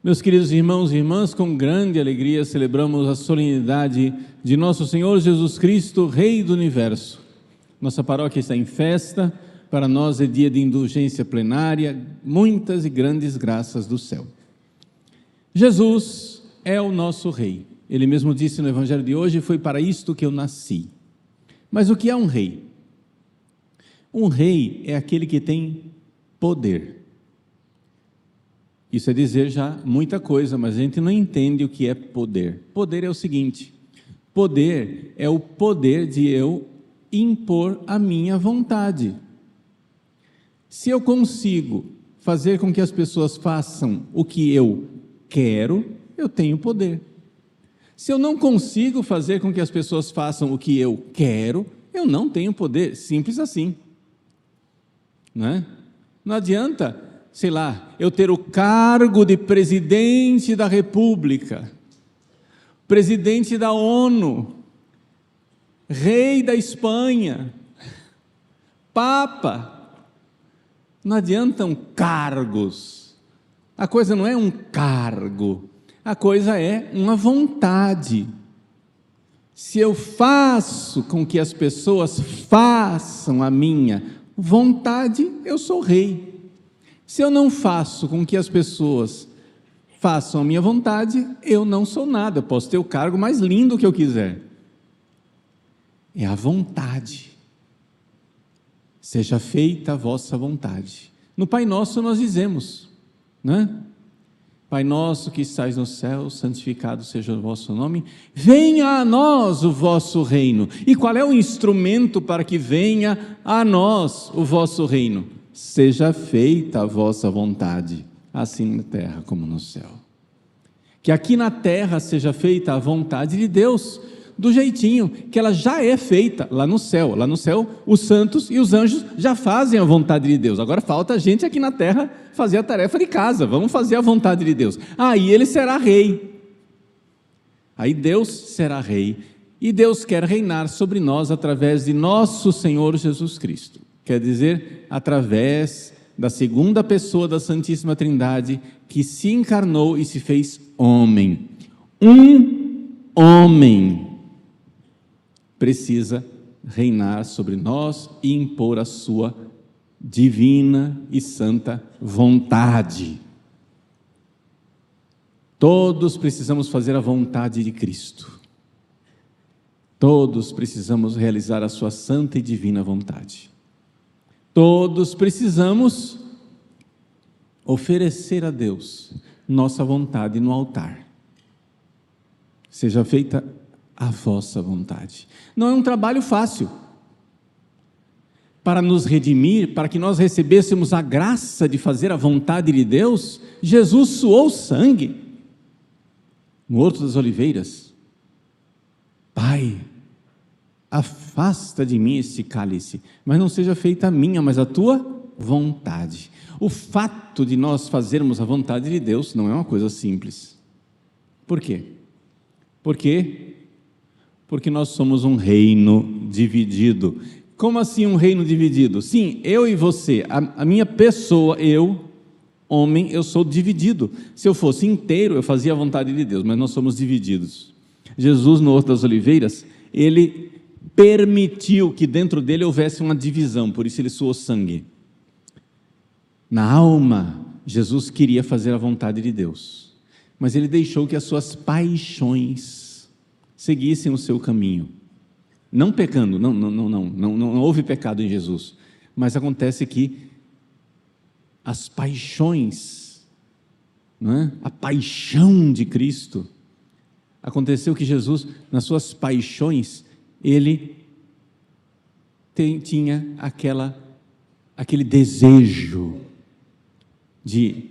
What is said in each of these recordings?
Meus queridos irmãos e irmãs, com grande alegria celebramos a solenidade de nosso Senhor Jesus Cristo, Rei do Universo. Nossa paróquia está em festa, para nós é dia de indulgência plenária, muitas e grandes graças do céu. Jesus é o nosso Rei. Ele mesmo disse no Evangelho de hoje: foi para isto que eu nasci. Mas o que é um rei? Um rei é aquele que tem poder. Isso é dizer já muita coisa, mas a gente não entende o que é poder. Poder é o seguinte: poder é o poder de eu impor a minha vontade. Se eu consigo fazer com que as pessoas façam o que eu quero, eu tenho poder. Se eu não consigo fazer com que as pessoas façam o que eu quero, eu não tenho poder. Simples assim. Não é? Não adianta, sei lá, eu ter o cargo de presidente da República, presidente da ONU, rei da Espanha, papa. Não adiantam cargos. A coisa não é um cargo, a coisa é uma vontade. Se eu faço com que as pessoas façam a minha vontade, eu sou rei. Se eu não faço com que as pessoas façam a minha vontade, eu não sou nada. Eu posso ter o cargo mais lindo que eu quiser. É a vontade. Seja feita a vossa vontade. No Pai Nosso nós dizemos, né? Pai nosso que estais no céu, santificado seja o vosso nome, venha a nós o vosso reino. E qual é o instrumento para que venha a nós o vosso reino? Seja feita a vossa vontade, assim na terra como no céu. Que aqui na terra seja feita a vontade de Deus, do jeitinho que ela já é feita lá no céu. Lá no céu, os santos e os anjos já fazem a vontade de Deus. Agora falta a gente aqui na terra fazer a tarefa de casa. Vamos fazer a vontade de Deus. Aí ele será rei. Aí Deus será rei. E Deus quer reinar sobre nós através de nosso Senhor Jesus Cristo. Quer dizer, através da segunda pessoa da Santíssima Trindade, que se encarnou e se fez homem. Um homem precisa reinar sobre nós e impor a sua divina e santa vontade. Todos precisamos fazer a vontade de Cristo. Todos precisamos realizar a sua santa e divina vontade. Todos precisamos oferecer a Deus nossa vontade no altar. Seja feita a vossa vontade. Não é um trabalho fácil. Para nos redimir, para que nós recebêssemos a graça de fazer a vontade de Deus, Jesus suou sangue no Horto das Oliveiras. Pai, afasta de mim este cálice, mas não seja feita a minha, mas a tua vontade. O fato de nós fazermos a vontade de Deus não é uma coisa simples. Por quê? Porque nós somos um reino dividido. Como assim um reino dividido? Sim, eu e você, a minha pessoa, eu, homem, eu sou dividido. Se eu fosse inteiro, eu fazia a vontade de Deus, mas nós somos divididos. Jesus, no Horto das Oliveiras, ele permitiu que dentro dele houvesse uma divisão, por isso ele suou sangue. Na alma, Jesus queria fazer a vontade de Deus, mas ele deixou que as suas paixões seguissem o seu caminho, não pecando, não houve pecado em Jesus, mas acontece que as paixões, não é? A paixão de Cristo, aconteceu que Jesus, nas suas paixões, ele tinha aquele desejo de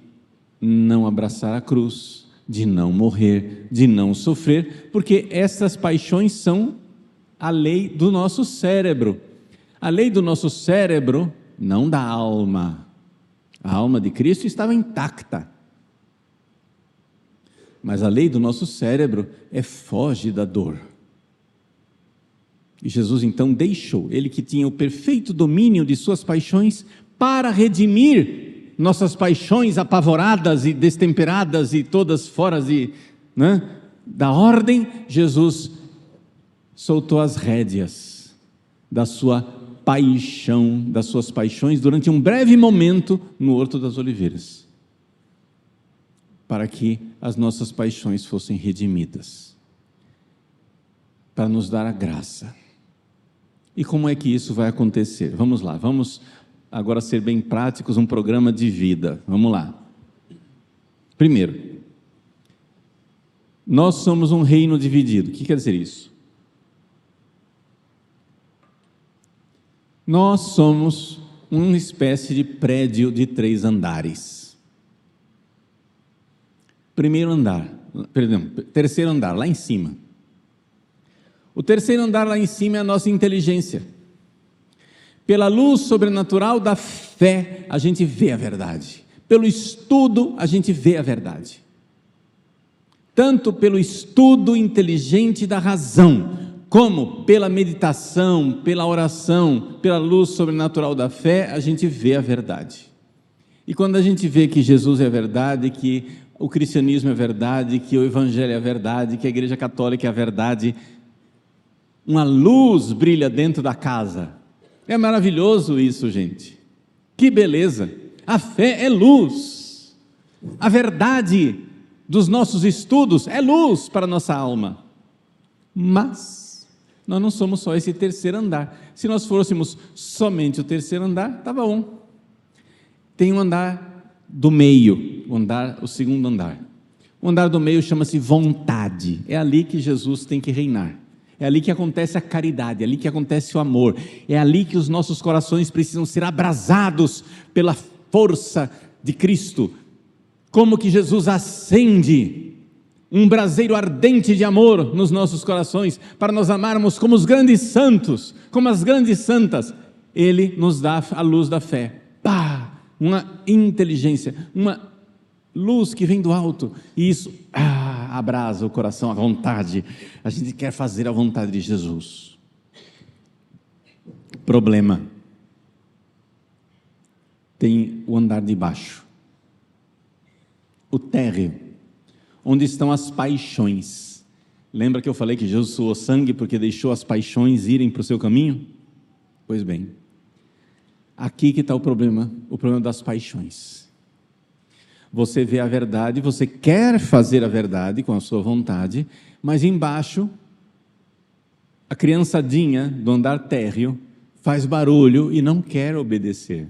não abraçar a cruz, de não morrer, de não sofrer, porque essas paixões são a lei do nosso cérebro. A lei do nosso cérebro, não da alma. A alma de Cristo estava intacta. Mas a lei do nosso cérebro foge da dor. E Jesus então deixou, ele que tinha o perfeito domínio de suas paixões, para redimir nossas paixões apavoradas e destemperadas e todas fora da ordem, Jesus soltou as rédeas da sua paixão, das suas paixões, durante um breve momento no Horto das Oliveiras, para que as nossas paixões fossem redimidas, para nos dar a graça. E como é que isso vai acontecer? Vamos lá, vamos agora ser bem práticos, um programa de vida. Vamos lá. Primeiro, nós somos um reino dividido. O que quer dizer isso? Nós somos uma espécie de prédio de 3 andares. Terceiro andar, lá em cima. O terceiro andar lá em cima é a nossa inteligência. Pela luz sobrenatural da fé, a gente vê a verdade. Pelo estudo, a gente vê a verdade. Tanto pelo estudo inteligente da razão, como pela meditação, pela oração, pela luz sobrenatural da fé, a gente vê a verdade. E quando a gente vê que Jesus é a verdade, que o cristianismo é a verdade, que o evangelho é a verdade, que a igreja católica é a verdade, uma luz brilha dentro da casa. É maravilhoso isso, gente. Que beleza! A fé é luz. A verdade dos nossos estudos é luz para a nossa alma. Mas nós não somos só esse terceiro andar. Se nós fôssemos somente o terceiro andar, estava bom. Tem um andar do meio, o segundo andar. O andar do meio chama-se vontade. É ali que Jesus tem que reinar. É ali que acontece a caridade, é ali que acontece o amor, é ali que os nossos corações precisam ser abrasados pela força de Cristo. Como que Jesus acende um braseiro ardente de amor nos nossos corações, para nós amarmos como os grandes santos, como as grandes santas. Ele nos dá a luz da fé, uma inteligência, uma luz que vem do alto, e isso abrasa o coração, a vontade. A gente quer fazer a vontade de Jesus. Problema: tem o andar de baixo, o térreo, onde estão as paixões. Lembra que eu falei que Jesus suou sangue porque deixou as paixões irem para o seu caminho? Pois bem, aqui que está o problema das paixões. Você vê a verdade, você quer fazer a verdade com a sua vontade, mas embaixo, a criançadinha do andar térreo faz barulho e não quer obedecer.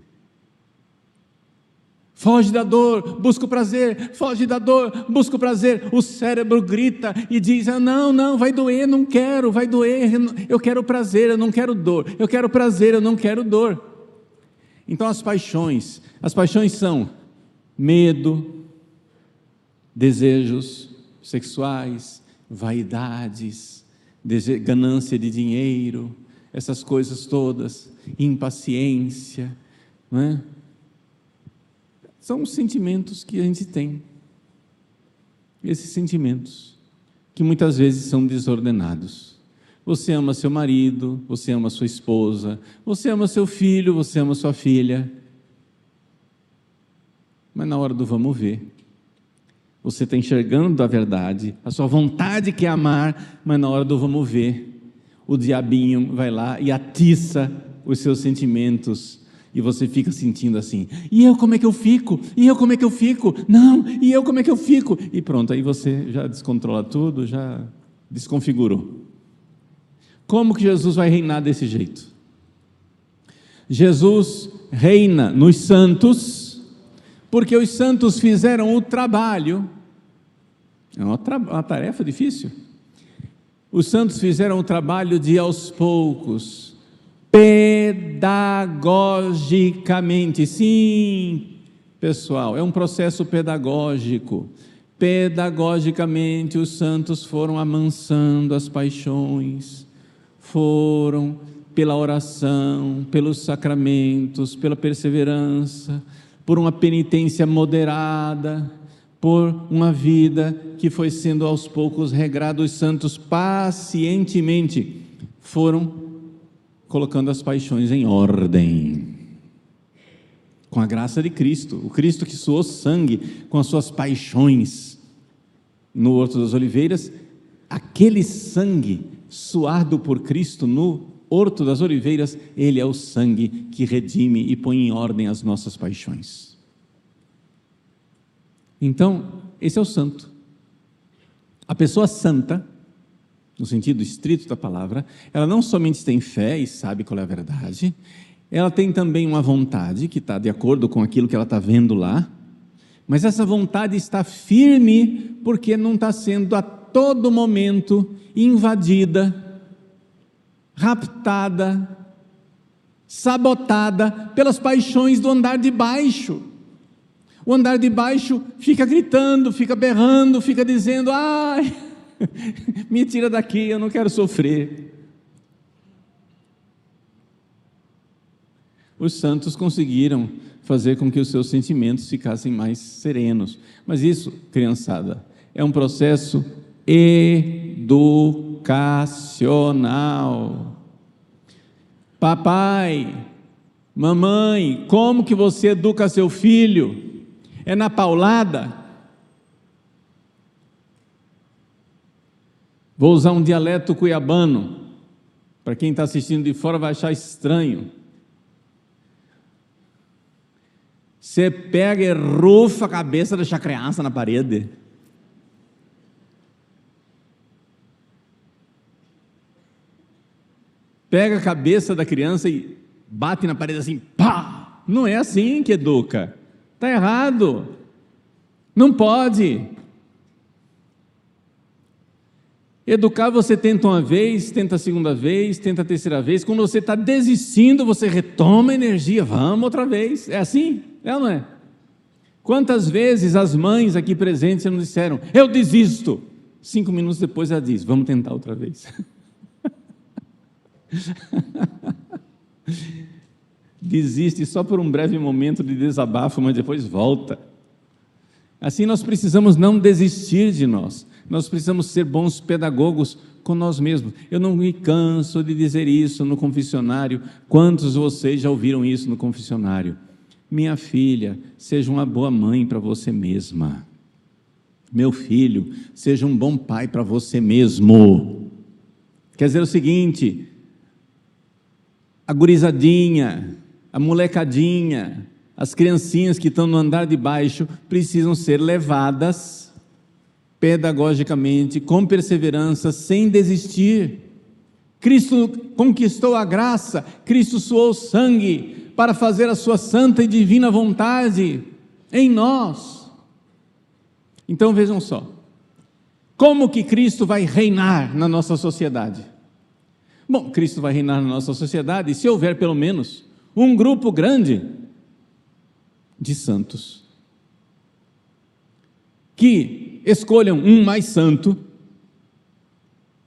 Foge da dor, busca o prazer, foge da dor, busca o prazer. O cérebro grita e diz: não, vai doer, não quero, vai doer, eu quero prazer, eu não quero dor, eu quero prazer, eu não quero dor. Então as paixões são medo, desejos sexuais, vaidades, ganância de dinheiro, essas coisas todas, impaciência, não é? São os sentimentos que a gente tem, esses sentimentos, que muitas vezes são desordenados. Você ama seu marido, você ama sua esposa, você ama seu filho, você ama sua filha, mas na hora do vamos ver, você está enxergando a verdade, a sua vontade quer amar, mas na hora do vamos ver, o diabinho vai lá e atiça os seus sentimentos, e você fica sentindo assim: e eu como é que eu fico? E eu como é que eu fico? Não, e eu como é que eu fico? E pronto, aí você já descontrola tudo, já desconfigurou. Como que Jesus vai reinar desse jeito? Jesus reina nos santos, porque os santos fizeram o trabalho. É uma tarefa difícil. Os santos fizeram o trabalho de, aos poucos, pedagogicamente, sim, pessoal, é um processo pedagógico. Pedagogicamente, os santos foram amansando as paixões, foram pela oração, pelos sacramentos, pela perseverança, por uma penitência moderada, por uma vida que foi sendo aos poucos regrada. Os santos pacientemente foram colocando as paixões em ordem. com a graça de Cristo, o Cristo que suou sangue com as suas paixões no Horto das Oliveiras, aquele sangue suado por Cristo no Horto das Oliveiras, ele é o sangue que redime e põe em ordem as nossas paixões. Então, esse é o santo. A pessoa santa, no sentido estrito da palavra, ela não somente tem fé e sabe qual é a verdade, ela tem também uma vontade que está de acordo com aquilo que ela está vendo lá, mas essa vontade está firme porque não está sendo a todo momento invadida, raptada, sabotada pelas paixões do andar de baixo. O andar de baixo fica gritando, fica berrando, fica dizendo: ai, me tira daqui, eu não quero sofrer. Os santos conseguiram fazer com que os seus sentimentos ficassem mais serenos. Mas isso, criançada, é um processo educacional. Papai, mamãe, como que você educa seu filho? É na paulada? Vou usar um dialeto cuiabano, para quem está assistindo de fora vai achar estranho. Você pega e rufa a cabeça dessa criança na parede. Pega a cabeça da criança e bate na parede assim, pá! Não é assim que educa. Está errado. Não pode. Educar você tenta uma vez, tenta a segunda vez, tenta a terceira vez. Quando você está desistindo, você retoma a energia. Vamos outra vez. É assim? É ou não é? Quantas vezes as mães aqui presentes nos disseram: eu desisto. 5 minutos depois ela diz: vamos tentar outra vez. Desiste só por um breve momento de desabafo, mas depois volta. Assim nós precisamos não desistir de nós. Nós precisamos ser bons pedagogos com nós mesmos. Eu não me canso de dizer isso no confessionário. Quantos de vocês já ouviram isso no confessionário? Minha filha, seja uma boa mãe para você mesma. Meu filho, seja um bom pai para você mesmo. Quer dizer o seguinte: a gurizadinha, a molecadinha, as criancinhas que estão no andar de baixo precisam ser levadas pedagogicamente, com perseverança, sem desistir. Cristo conquistou a graça, Cristo suou sangue para fazer a sua santa e divina vontade em nós. Então vejam só, como que Cristo vai reinar na nossa sociedade? Bom, Cristo vai reinar na nossa sociedade se houver pelo menos um grupo grande de santos que escolham um mais santo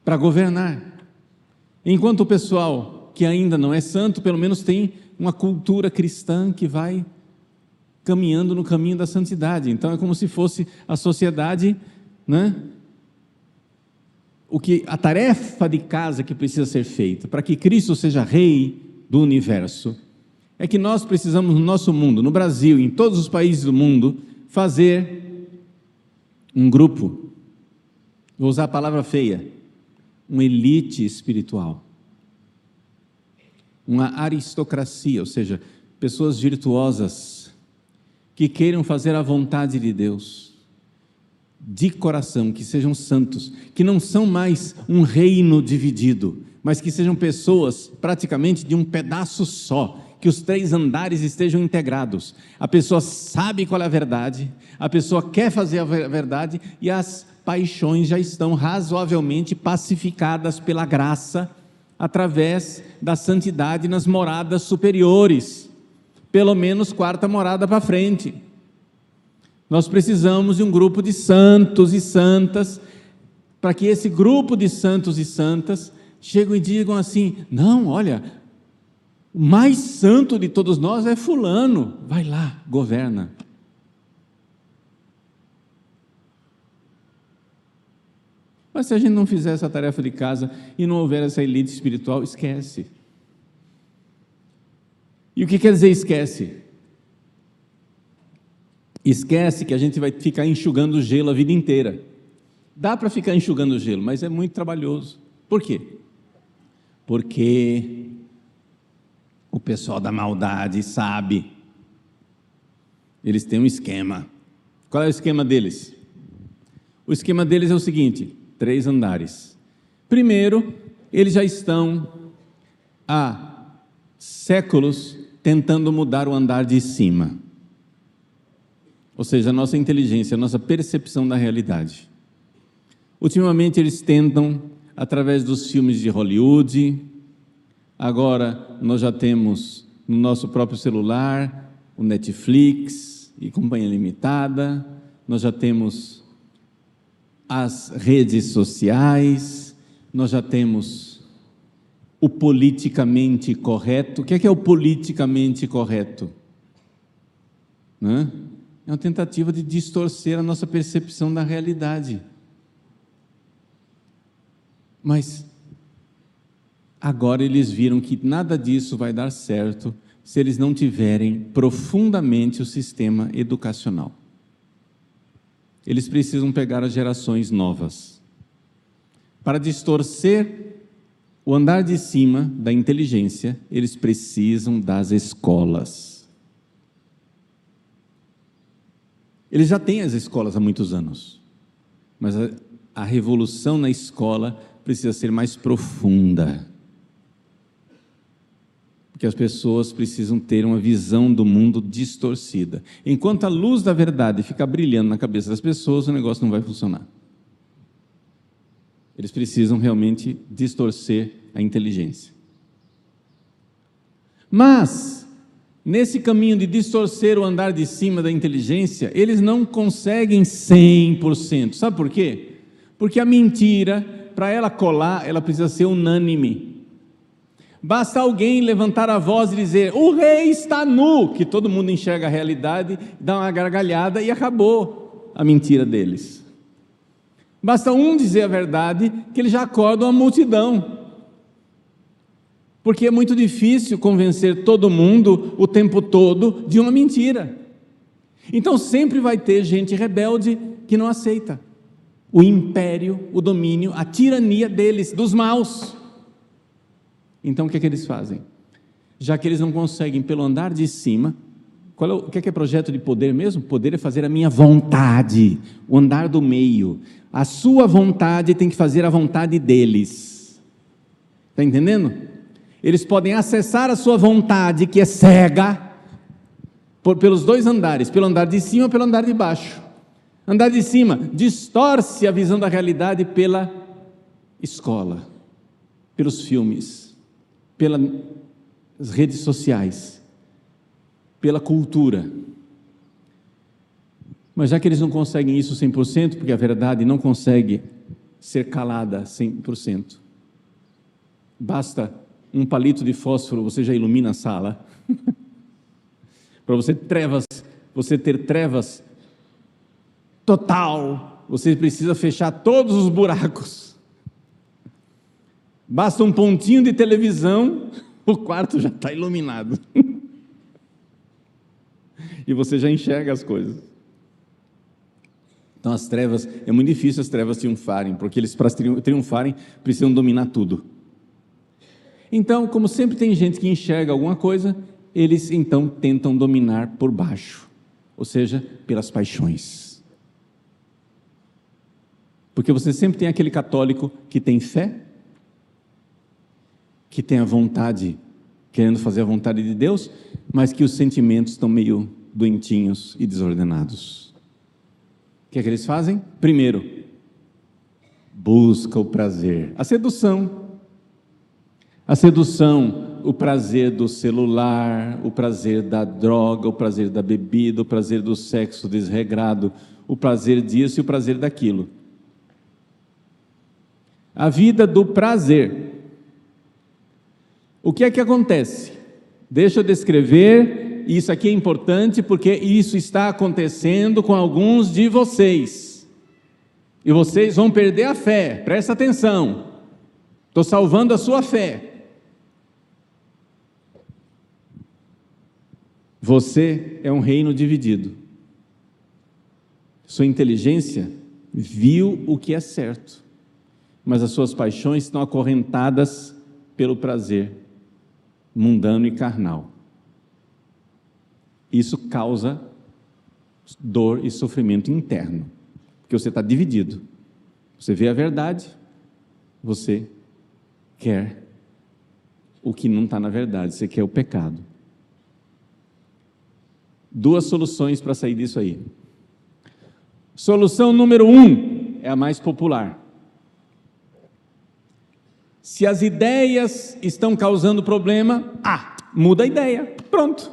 para governar, enquanto o pessoal que ainda não é santo, pelo menos tem uma cultura cristã que vai caminhando no caminho da santidade. Então é como se fosse a sociedade, né? A tarefa de casa que precisa ser feita para que Cristo seja rei do universo é que nós precisamos no nosso mundo, no Brasil, em todos os países do mundo, fazer um grupo, vou usar a palavra feia, uma elite espiritual, uma aristocracia, ou seja, pessoas virtuosas que queiram fazer a vontade de Deus de coração, que sejam santos, que não são mais um reino dividido, mas que sejam pessoas praticamente de um pedaço só, que os 3 andares estejam integrados. A pessoa sabe qual é a verdade, a pessoa quer fazer a verdade e as paixões já estão razoavelmente pacificadas pela graça, através da santidade nas moradas superiores, pelo menos 4ª morada para frente. Nós precisamos de um grupo de santos e santas, para que esse grupo de santos e santas cheguem e digam assim: não, olha, o mais santo de todos nós é fulano, vai lá, governa. Mas se a gente não fizer essa tarefa de casa e não houver essa elite espiritual, esquece. E o que quer dizer esquece? esquece que a gente vai ficar enxugando gelo a vida inteira. Dá para ficar enxugando gelo, mas é muito trabalhoso. Por quê? Porque o pessoal da maldade sabe. Eles têm um esquema. Qual é o esquema deles? O esquema deles é o seguinte: 3 andares. Primeiro, eles já estão há séculos tentando mudar o andar de cima. Ou seja, a nossa inteligência, a nossa percepção da realidade. Ultimamente eles tentam, através dos filmes de Hollywood. Agora nós já temos no nosso próprio celular o Netflix e Companhia Limitada, nós já temos as redes sociais, nós já temos o politicamente correto. O que é o politicamente correto? É uma tentativa de distorcer a nossa percepção da realidade. Mas agora eles viram que nada disso vai dar certo se eles não tiverem profundamente o sistema educacional. Eles precisam pegar as gerações novas. Para distorcer o andar de cima da inteligência, eles precisam das escolas. Eles já têm as escolas há muitos anos, mas a revolução na escola precisa ser mais profunda. Porque as pessoas precisam ter uma visão do mundo distorcida. Enquanto a luz da verdade ficar brilhando na cabeça das pessoas, o negócio não vai funcionar. Eles precisam realmente distorcer a inteligência. Mas, nesse caminho de distorcer o andar de cima da inteligência, eles não conseguem 100%. Sabe por quê? Porque a mentira, para ela colar, ela precisa ser unânime. Basta alguém levantar a voz e dizer: o rei está nu, que todo mundo enxerga a realidade, dá uma gargalhada e acabou a mentira deles. Basta um dizer a verdade que eles já acordam a multidão. Porque é muito difícil convencer todo mundo o tempo todo de uma mentira. Então sempre vai ter gente rebelde que não aceita o império, o domínio, a tirania deles, dos maus. Então o que é que eles fazem? Já que eles não conseguem pelo andar de cima, o que é projeto de poder mesmo? Poder é fazer a minha vontade, o andar do meio. A sua vontade tem que fazer a vontade deles. Está entendendo? Eles podem acessar a sua vontade, que é cega, pelos 2 andares, pelo andar de cima e pelo andar de baixo. Andar de cima distorce a visão da realidade pela escola, pelos filmes, pelas redes sociais, pela cultura. Mas já que eles não conseguem isso 100%, porque a verdade não consegue ser calada 100%, basta um palito de fósforo, você já ilumina a sala. Para você ter trevas total, você precisa fechar todos os buracos. Basta um pontinho de televisão, o quarto já está iluminado. E você já enxerga as coisas. Então as trevas, é muito difícil as trevas triunfarem, porque eles, para triunfarem, precisam dominar tudo. Então, como sempre tem gente que enxerga alguma coisa, eles então tentam dominar por baixo, ou seja, pelas paixões. Porque você sempre tem aquele católico que tem fé, que tem a vontade, querendo fazer a vontade de Deus, mas que os sentimentos estão meio doentinhos e desordenados. O que é que eles fazem? Primeiro, busca o prazer, a sedução, o prazer do celular, o prazer da droga, o prazer da bebida, o prazer do sexo desregrado, o prazer disso e o prazer daquilo. A vida do prazer. O que é que acontece? Deixa eu descrever, e isso aqui é importante porque isso está acontecendo com alguns de vocês. E vocês vão perder a fé, presta atenção. Estou salvando a sua fé. Você é um reino dividido. Sua inteligência viu o que é certo, mas as suas paixões estão acorrentadas pelo prazer mundano e carnal. Isso causa dor e sofrimento interno, porque você está dividido. Você vê a verdade, você quer o que não está na verdade, você quer o pecado. Duas soluções para sair disso aí. Solução número 1 é a mais popular. Se as ideias estão causando problema, muda a ideia, pronto.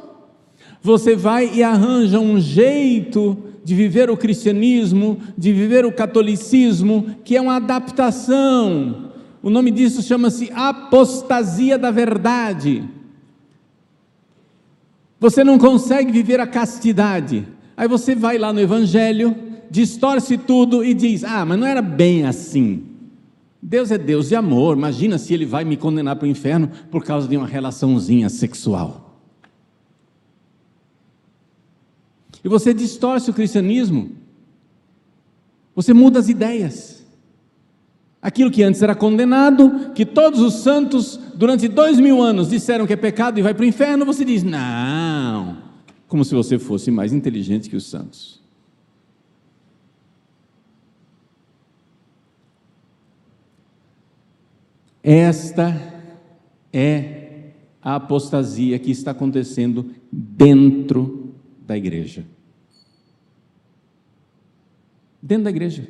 Você vai e arranja um jeito de viver o cristianismo, de viver o catolicismo, que é uma adaptação. O nome disso chama-se apostasia da verdade. Você não consegue viver a castidade. Aí você vai lá no Evangelho, distorce tudo e diz: mas não era bem assim. Deus é Deus de amor, imagina se Ele vai me condenar para o inferno por causa de uma relaçãozinha sexual. E você distorce o cristianismo, você muda as ideias. Aquilo que antes era condenado, que todos os santos durante 2000 anos disseram que é pecado e vai para o inferno, você diz: não, como se você fosse mais inteligente que os santos. Esta é a apostasia que está acontecendo dentro da igreja. Dentro da igreja.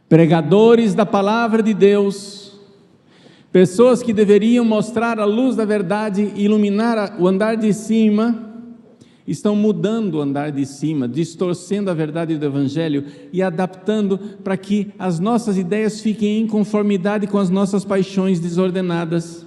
Pregadores da palavra de Deus, pessoas que deveriam mostrar a luz da verdade e iluminar o andar de cima, estão mudando o andar de cima, distorcendo a verdade do Evangelho e adaptando para que as nossas ideias fiquem em conformidade com as nossas paixões desordenadas.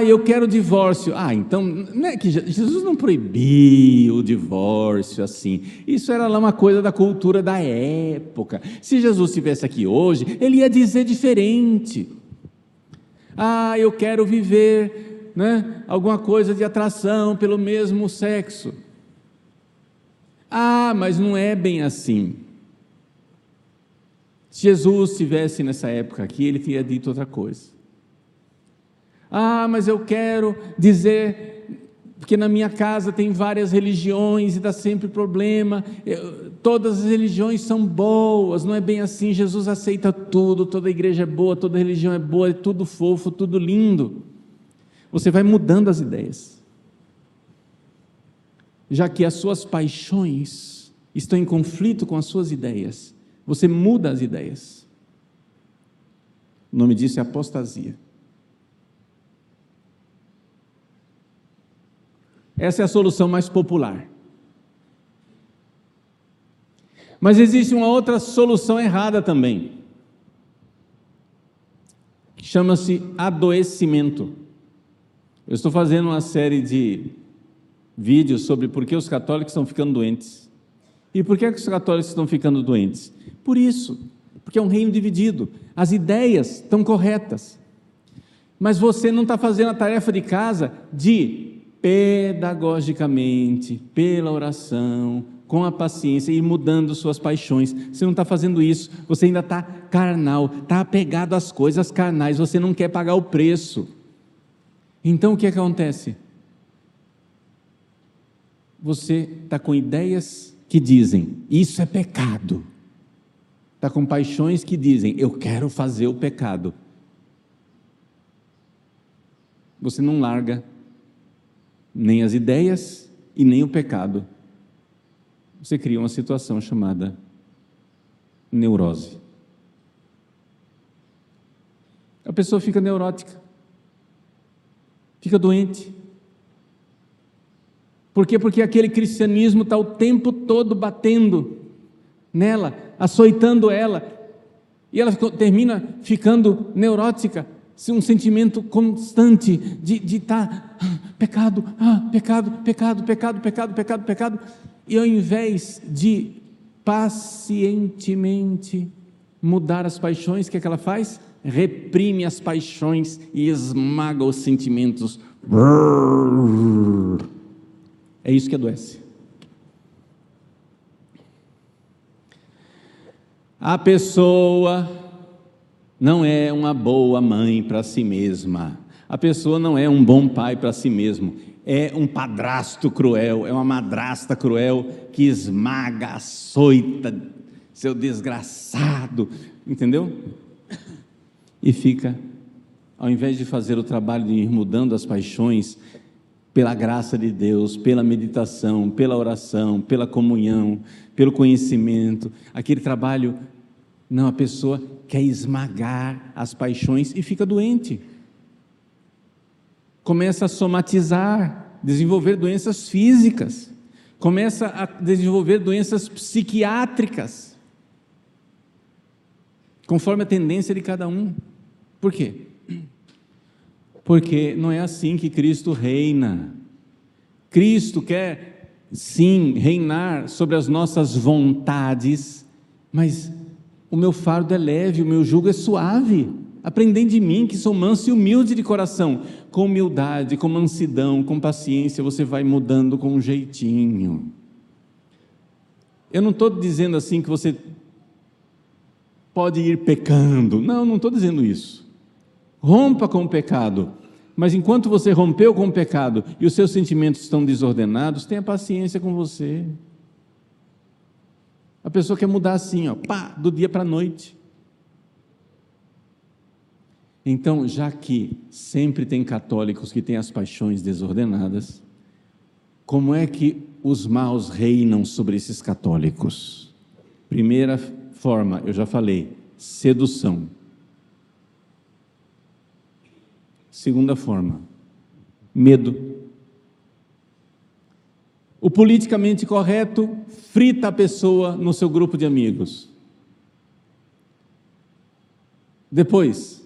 Eu quero divórcio. Então, não é que Jesus não proibiu o divórcio assim. Isso era lá uma coisa da cultura da época. Se Jesus estivesse aqui hoje, ele ia dizer diferente. Eu quero viver, alguma coisa de atração pelo mesmo sexo. Mas não é bem assim. Se Jesus estivesse nessa época aqui, ele teria dito outra coisa. Mas eu quero dizer, porque na minha casa tem várias religiões e dá sempre problema, todas as religiões são boas, não é bem assim, Jesus aceita tudo, toda igreja é boa, toda religião é boa, é tudo fofo, tudo lindo. Você vai mudando as ideias, já que as suas paixões estão em conflito com as suas ideias, você muda as ideias. O nome disso é apostasia. Essa é a solução mais popular. Mas existe uma outra solução errada também, que chama-se adoecimento. Eu estou fazendo uma série de vídeos sobre por que os católicos estão ficando doentes. E por que os católicos estão ficando doentes? Por isso, porque é um reino dividido. As ideias estão corretas, mas você não está fazendo a tarefa de casa de pedagogicamente, pela oração, com a paciência, ir mudando suas paixões. Você não está fazendo isso, você ainda está carnal, está apegado às coisas carnais, você não quer pagar o preço. Então o que acontece? Você está com ideias que dizem, isso é pecado. Está com paixões que dizem, eu quero fazer o pecado. Você não larga nem as ideias e nem o pecado. Você cria uma situação chamada neurose. A pessoa fica neurótica, fica doente. Por quê? Porque aquele cristianismo está o tempo todo batendo nela, açoitando ela, e ela termina ficando neurótica, um sentimento constante de estar, pecado, pecado, e ao invés de pacientemente mudar as paixões, o que é que ela faz? Reprime as paixões e esmaga os sentimentos. É isso que adoece. A pessoa não é uma boa mãe para si mesma. A pessoa não é um bom pai para si mesmo. É um padrasto cruel, é uma madrasta cruel que esmaga, açoita, seu desgraçado, entendeu? E fica, ao invés de fazer o trabalho de ir mudando as paixões, pela graça de Deus, pela meditação, pela oração, pela comunhão, pelo conhecimento, aquele trabalho, não, a pessoa quer esmagar as paixões e fica doente. Começa a somatizar, desenvolver doenças físicas, começa a desenvolver doenças psiquiátricas, conforme a tendência de cada um. Por quê? Porque não é assim que Cristo reina. Cristo quer, sim, reinar sobre as nossas vontades, mas o meu fardo é leve, o meu jugo é suave. Aprendei de mim, que sou manso e humilde de coração. Com humildade, com mansidão, com paciência, você vai mudando com um jeitinho. Eu não estou dizendo assim que você pode ir pecando. Não estou dizendo isso. Rompa com o pecado. Mas enquanto você rompeu com o pecado e os seus sentimentos estão desordenados, tenha paciência com você. A pessoa quer mudar assim, do dia para a noite. Então, já que sempre tem católicos que têm as paixões desordenadas, como é que os maus reinam sobre esses católicos? Primeira forma, eu já falei, sedução. Segunda forma, medo. O politicamente correto frita a pessoa no seu grupo de amigos. Depois,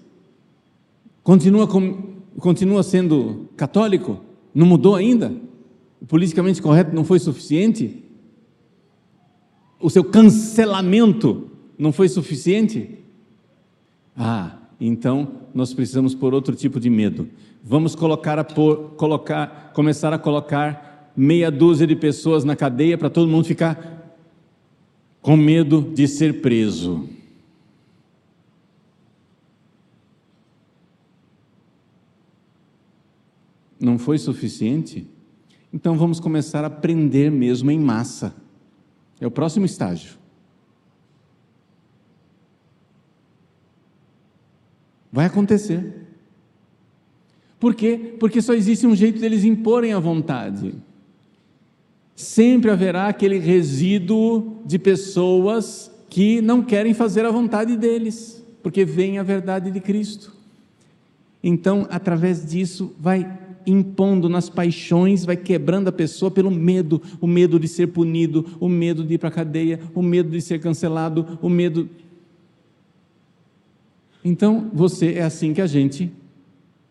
continua sendo católico? Não mudou ainda? O politicamente correto não foi suficiente? O seu cancelamento não foi suficiente? Então nós precisamos pôr outro tipo de medo. Vamos começar a colocar meia dúzia de pessoas na cadeia para todo mundo ficar com medo de ser preso. Não foi suficiente? Então vamos começar a prender mesmo em massa. É o próximo estágio. Vai acontecer. Por quê? Porque só existe um jeito deles imporem a vontade. Sempre haverá aquele resíduo de pessoas que não querem fazer a vontade deles, porque veem a verdade de Cristo. Então, através disso, vai impondo nas paixões, vai quebrando a pessoa pelo medo, o medo de ser punido, o medo de ir para a cadeia, o medo de ser cancelado, o medo... Então, é assim que a gente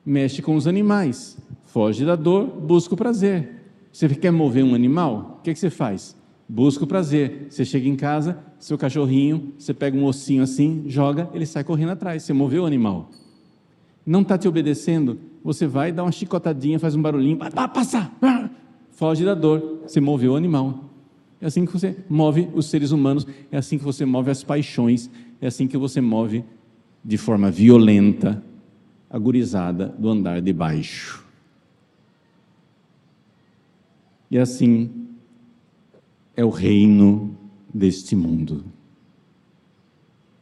mexe com os animais, foge da dor, busca o prazer. Você quer mover um animal? O que você faz? Busca o prazer. Você chega em casa, seu cachorrinho, você pega um ossinho assim, joga, ele sai correndo atrás, você moveu o animal. Não está te obedecendo, você vai dar uma chicotadinha, faz um barulhinho, passa, foge da dor, você moveu o animal. É assim que você move os seres humanos, é assim que você move as paixões, é assim que você move de forma violenta a gurizada do andar de baixo. E assim é o reino deste mundo.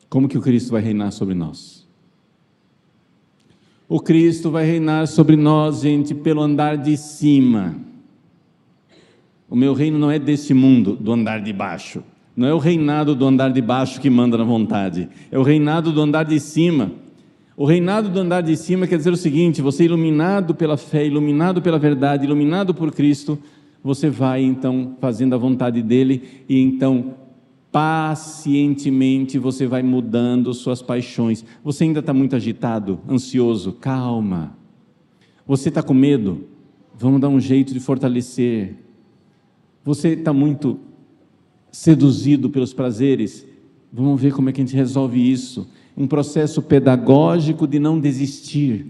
Como que o Cristo vai reinar sobre nós? O Cristo vai reinar sobre nós, gente, pelo andar de cima. O meu reino não é deste mundo, do andar de baixo. Não é o reinado do andar de baixo que manda na vontade. É o reinado do andar de cima. O reinado do andar de cima quer dizer o seguinte: você iluminado pela fé, iluminado pela verdade, iluminado por Cristo, você vai então fazendo a vontade dEle e então pacientemente você vai mudando suas paixões. Você ainda está muito agitado, ansioso? Calma. Você está com medo? Vamos dar um jeito de fortalecer. Você está muito seduzido pelos prazeres? Vamos ver como é que a gente resolve isso. Um processo pedagógico de não desistir.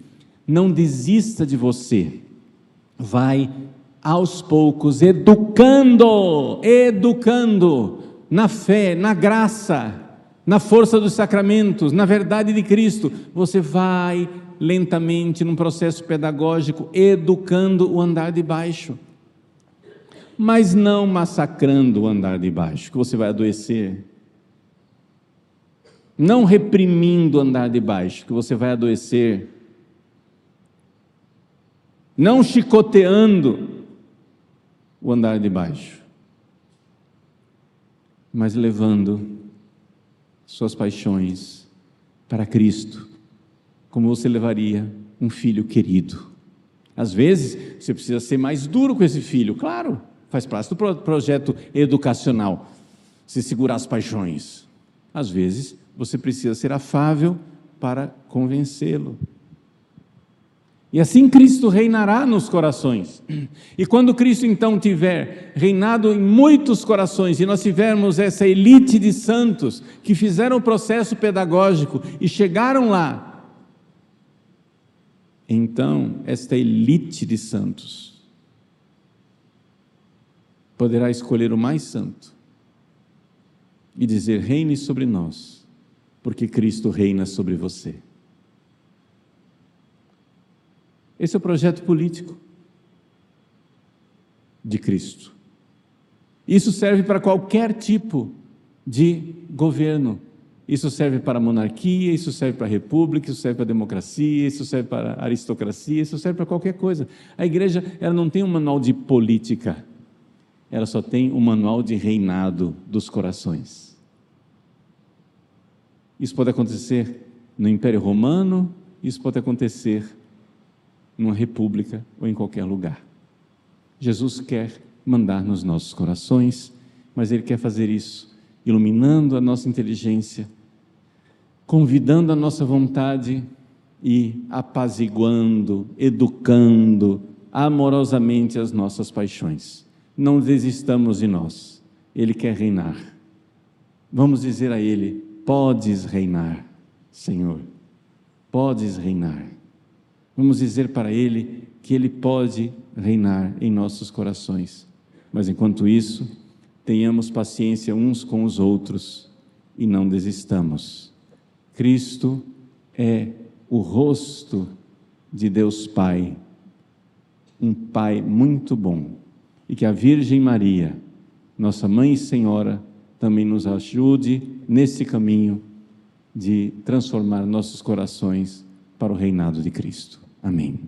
Não desista de você. Vai aos poucos educando na fé, na graça, na força dos sacramentos, na verdade de Cristo, você vai lentamente, num processo pedagógico, educando o andar de baixo, mas não massacrando o andar de baixo, que você vai adoecer, não reprimindo o andar de baixo, que você vai adoecer, não chicoteando o andar de baixo, mas levando suas paixões para Cristo, como você levaria um filho querido. Às vezes, você precisa ser mais duro com esse filho, claro, faz parte do projeto educacional, se segurar as paixões. Às vezes, você precisa ser afável para convencê-lo. E assim Cristo reinará nos corações. E quando Cristo então tiver reinado em muitos corações, e nós tivermos essa elite de santos que fizeram o processo pedagógico e chegaram lá, então esta elite de santos poderá escolher o mais santo e dizer: reine sobre nós, porque Cristo reina sobre você. Esse é o projeto político de Cristo. Isso serve para qualquer tipo de governo. Isso serve para a monarquia, isso serve para a república, isso serve para a democracia, isso serve para a aristocracia, isso serve para qualquer coisa. A igreja, ela não tem um manual de política, ela só tem um manual de reinado dos corações. Isso pode acontecer no Império Romano, isso pode acontecer numa república ou em qualquer lugar. Jesus quer mandar nos nossos corações, mas Ele quer fazer isso iluminando a nossa inteligência, convidando a nossa vontade e apaziguando, educando amorosamente as nossas paixões. Não desistamos de nós, Ele quer reinar. Vamos dizer a Ele: podes reinar, Senhor, podes reinar. Vamos dizer para Ele que Ele pode reinar em nossos corações, mas enquanto isso, tenhamos paciência uns com os outros e não desistamos. Cristo é o rosto de Deus Pai, um Pai muito bom, e que a Virgem Maria, nossa Mãe e Senhora, também nos ajude nesse caminho de transformar nossos corações para o reinado de Cristo. Amém.